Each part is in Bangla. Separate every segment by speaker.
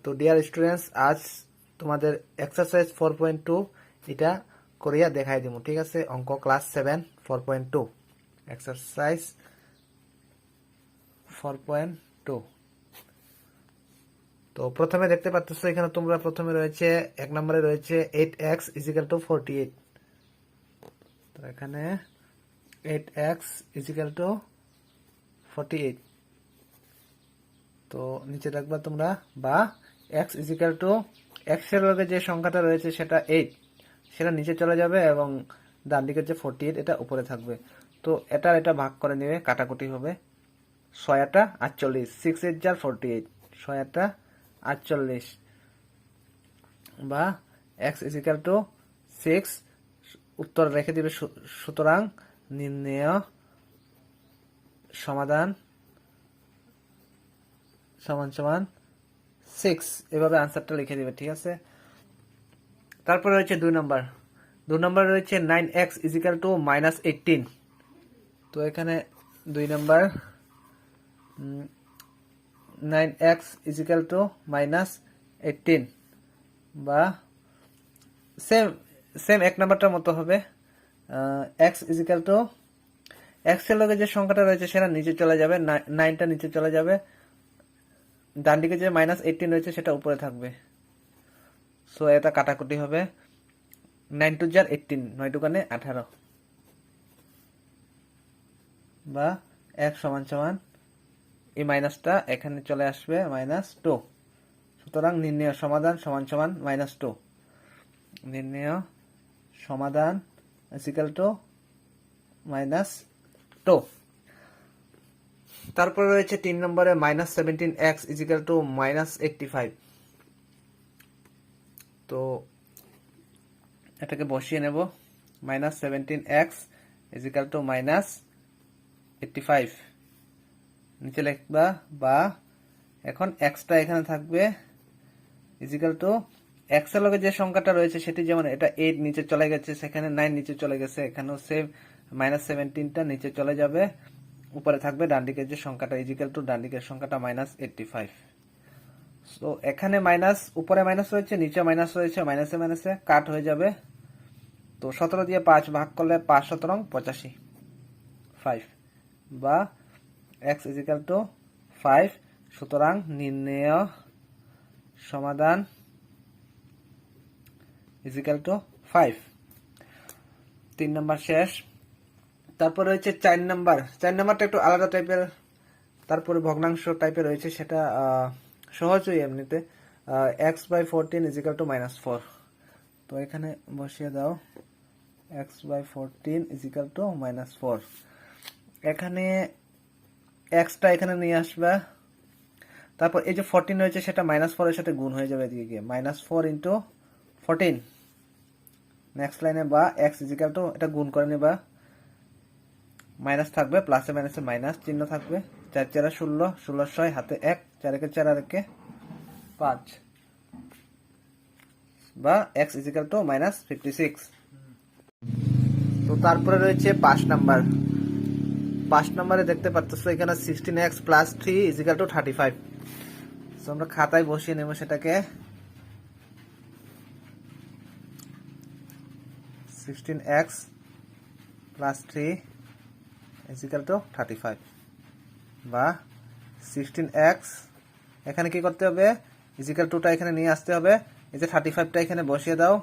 Speaker 1: তো ডিয়ার স্টুডেন্টস, আজ তোমাদের এক্সারসাইজ 4.2 এটা করিয়া দেখাই দিব। ঠিক আছে, অঙ্ক ক্লাস 7 4.2 এক্সারসাইজ 4.2। তো প্রথমে দেখতে পাচ্ছ এখানে তোমরা প্রথমে রয়েছে এক নম্বরে রয়েছে 8x ইজিক্যাল টু 48। তো এখানে 8x ইজিক্যাল টু 48। তো নিচে দেখবা তোমরা বা x ইজিক্যাল টু x এর লগে যে সংখ্যাটা রয়েছে সেটা 8, সেটা নিচে চলে যাবে এবং ডান দিকের যে 48 এটা উপরে থাকবে। তো এটা ভাগ করে নেবে, কাটাকুটি হবে। 6 8 48, 6 8 jar 48, 6 8 48 বা x ইজিক্যাল টু 6 উত্তর রেখে দিবে। সুতরাং নির্ণেয় সমাধান সমান সমান 6, এভাবে আনসারটা লিখে দিবে। ঠিক আছে, তারপরে রয়েছে 2 নম্বর রয়েছে 9x ইজিক্যাল টু -18। তো এখানে 2 নম্বর 9x ইজিক্যাল টু -18 বা সেম এক নাম্বারটার মতো হবে। x ইজিক্যাল টু x এর লগে যে সংখ্যাটা রয়েছে সেটা নিচে চলে যাবে, 9টা নিচে চলে যাবে, ডান দিকে যে -18 রয়েছে সেটা উপরে থাকবে। সো এটা কাটাকুটি হবে। 9 2 jar 18, 9 2 18 বা x সমান সমান এই মাইনাসটা এখানে চলে আসবে -2। সুতরাং নির্ণেয় সমাধান সমান সমান -2। নির্ণেয় সমাধান ইকুয়াল টু -2। তারপরে রয়েছে 3 নম্বরে -17x ইকুয়াল টু -85। তো এটাকে বসিয়ে নেব। -17x ইকুয়াল টু -85 নিচে লিখবা বা এখন xটা এখানে থাকবে ইকুয়াল টু x এর লগে যে সংখ্যাটা রয়েছে সেটি যেমন এটা 8 নিচে চলে গেছে, সেখানে 9 নিচে চলে গেছে, এখানেও সেম -17টা নিচে চলে যাবে, উপরে থাকবে ডান দিকের যে সংখ্যাটা ইকুয়াল টু ডান দিকের সংখ্যাটা -85। সো এখানে মাইনাস, উপরে মাইনাস রয়েছে, নিচে মাইনাস রয়েছে, মাইনাসে মাইনাসে কাট হয়ে যাবে। তো 17 দিয়ে 5 ভাগ করলে 5 17 85 5 বা x ইকুয়াল টু 5। সুতরাং নির্ণেয় সমাধান ইকুয়াল টু 5। 3 নম্বর শেষ। তারপর রয়েছে 4 নাম্বারটা একটু আলাদা টাইপের, তারপরে ভগ্নাংশ টাইপের রয়েছে, সেটা সহজই এমনিতে। x/14 equal to -4। তো এখানে বসিয়ে দাও x/14 ইকুয়াল টু -4। এখানে xটা এখানে নিয়ে আসবা, তারপর এই যে 14 রয়েছে সেটা -4 এর সাথে গুণ হয়ে যাবে এদিকে গিয়ে, -4 × 14। নেক্সট লাইনে বা x ইকুয়াল টু এটা গুণ করে নেবা, মাইনাস থাকবে, প্লাসে মাইনাসে মাইনাস চিহ্ন থাকবে, 4 4 16, 16 6 হাতে 1, 4 1 4 আর 1 5 বা x ইকুয়াল টু -56। তো তারপরে রয়েছে 5 নম্বরে দেখতে পাচ্ছ এখানে 16x + 3 ইকুয়াল টু 35। তো আমরা খাতায় বসিয়ে নেব সেটাকে। 16x + 3 ইকুয়াল টু 35 বা 16x এখানে কি করতে হবে, ইকুয়াল টুটা এখানে নিয়ে আসতে হবে, এই যে 35টা এখানে বসিয়ে দাও,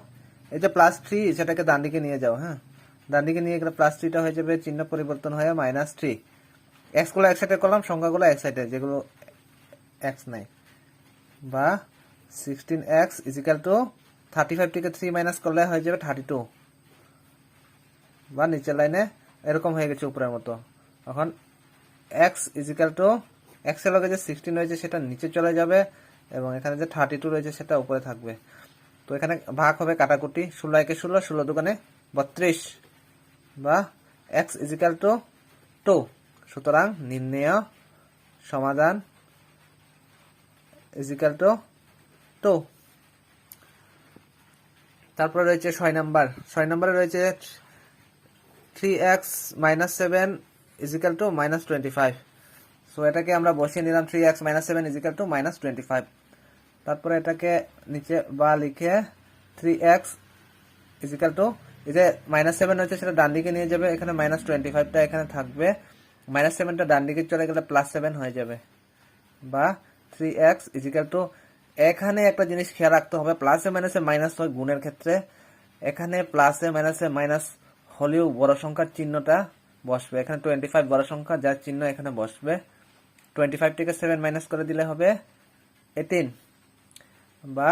Speaker 1: এই যে +3 সেটাকে ডান দিকে নিয়ে যাও। হ্যাঁ, ডান দিকে নিয়ে গেলে +3টা হয়ে যাবে, চিহ্ন পরিবর্তন হয়ে -3। x গুলো এক সাইডে করলাম, সংখ্যাগুলো এক সাইডে, যেগুলো x নাই, বা 16x ইকুয়াল টু 35 থেকে 3 মাইনাস করলে হয়ে যাবে 32 বা নিচের লাইনে এরকম হয়ে গেছে উপরের মতো। এখন x ইকুয়াল টু x এর লগে যে 16 রয়েছে সেটা নিচে চলে যাবে এবং এখানে যে 32 রয়েছে সেটা উপরে থাকবে। তো এখানে ভাগ হবে, কাটাকুটি, 16 1 16, 16 2 32 বা x ইকুয়াল টু 2। সুতরাং নির্ণেয় সমাধান ইকুয়াল টু 2। তারপরে রয়েছে 6 নম্বরে রয়েছে 3x - 7 ইকুয়াল টু -25। সো এটাকে আমরা বসিয়ে নিলাম, 3x - 7 ইকুয়াল টু -25। তারপরে এটাকে নিচে বা লিখে 3x ইজিক্যাল টু এই যে -7 হচ্ছে সেটা ডান দিকে নিয়ে যাবে, এখানে -25টা এখানে থাকবে, -7টা ডান দিকে চলে গেলে +7 হয়ে যাবে, বা 3x ইজিক্যাল টু, এখানে একটা জিনিস খেয়াল রাখতে হবে, প্লাসে মাইনাসে মাইনাস হয় গুণের ক্ষেত্রে, এখানে প্লাসে মাইনাসে মাইনাস হলেও বড় সংখ্যার চিহ্নটা বসবে, এখানে 25 বড় সংখ্যা, যার চিহ্ন এখানে বসবে। 25 থেকে 7 মাইনাস করে দিলে হবে 18, বা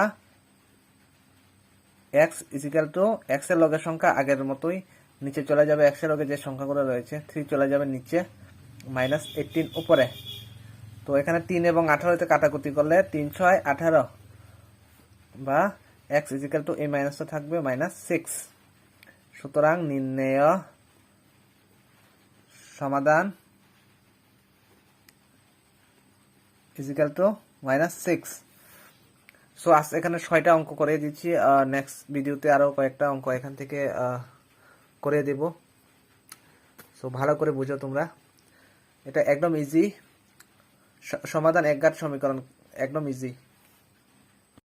Speaker 1: x ইজিক্যাল টু x এর লগের সংখ্যা আগের মতোই নিচে চলে যাবে, x এর লগে যে সংখ্যাগুলো রয়েছে 3 চলে যাবে নিচে, -18 উপরে। তো এখানে 3 এবং 18তে কাটাকুটি করলে 3 6 18, বা x ইজিক্যাল টু এই মাইনাসটা থাকবে -6। সুতরাং নির্ণেয় সমাধান ইজিক্যাল টু -6। সো আজ এখানে 6টা অঙ্ক করে দিচ্ছি, নেক্সট ভিডিওতে আরো কয়েকটা অঙ্ক এখান থেকে করে দেব। সো ভালো করে বুঝো তোমরা, এটা একদম ইজি সমাধান, একঘাত সমীকরণ একদম ইজি।